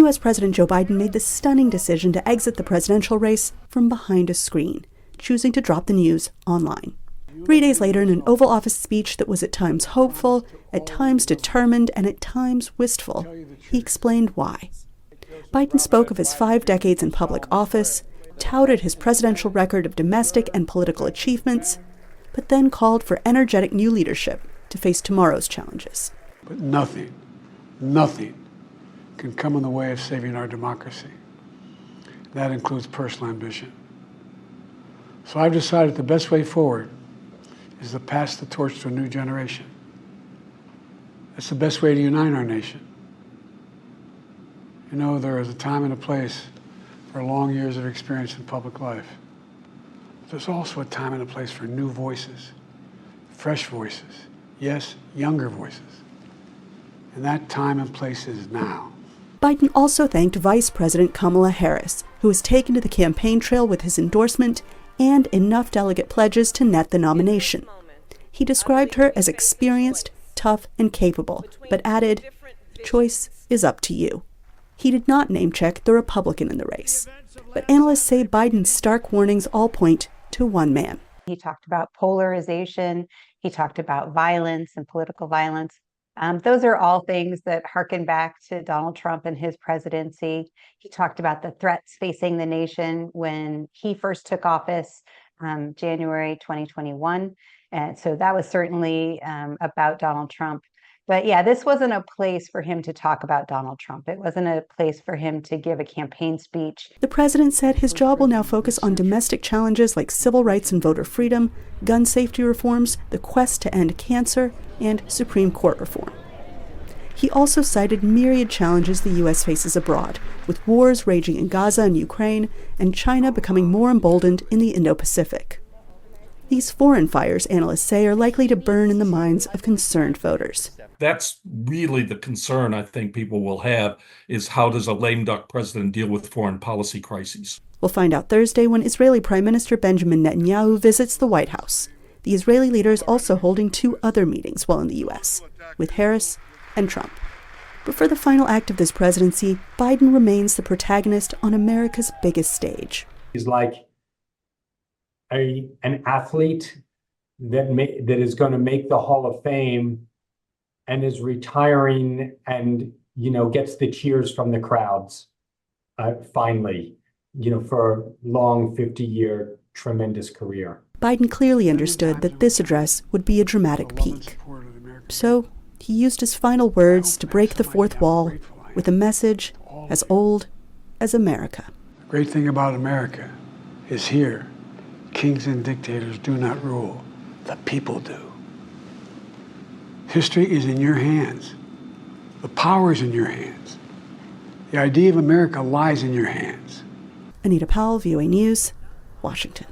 U.S. President Joe Biden made the stunning decision to exit the presidential race from behind a screen, choosing to drop the news online. 3 days later, in an Oval Office speech that was at times hopeful, at times determined, and at times wistful, he explained why. Biden spoke of his 5 decades in public office, touted his presidential record of domestic and political achievements, but then called for energetic new leadership to face tomorrow's challenges. But nothing can come in the way of saving our democracy. That includes personal ambition. So I've decided the best way forward is to pass the torch to a new generation. That's the best way to unite our nation. You know, there is a time and a place for long years of experience in public life. There's also a time and a place for new voices, fresh voices, yes, younger voices. And that time and place is now. Biden also thanked Vice President Kamala Harris, who was taken to the campaign trail with his endorsement and enough delegate pledges to net the nomination. He described her as experienced, tough, and capable, but added, "The choice is up to you." He did not name-check the Republican in the race, but analysts say Biden's stark warnings all point to one man. He talked about polarization. He talked about violence and political violence. Those are all things that harken back to Donald Trump and his presidency. He talked about the threats facing the nation when he first took office, January 2021. And so that was certainly about Donald Trump. But yeah, this wasn't a place for him to talk about Donald Trump. It wasn't a place for him to give a campaign speech. The president said his job will now focus on domestic challenges like civil rights and voter freedom, gun safety reforms, the quest to end cancer, and Supreme Court reform. He also cited myriad challenges the U.S. faces abroad, with wars raging in Gaza and Ukraine, and China becoming more emboldened in the Indo-Pacific. These foreign fires, analysts say, are likely to burn in the minds of concerned voters. That's really the concern I think people will have, is how does a lame duck president deal with foreign policy crises? We'll find out Thursday when Israeli Prime Minister Benjamin Netanyahu visits the White House. The Israeli leader is also holding 2 other meetings while in the U.S., with Harris and Trump. But for the final act of this presidency, Biden remains the protagonist on America's biggest stage. He's like an athlete that is going to make the Hall of Fame and is retiring and, gets the cheers from the crowds, finally, for a long 50-year tremendous career. Biden clearly understood that this address would be a dramatic peak. So he used his final words to break the fourth wall with a message as old as America. The great thing about America is here, kings and dictators do not rule, the people do. History is in your hands. The power is in your hands. The idea of America lies in your hands. Anita Powell, VOA News, Washington.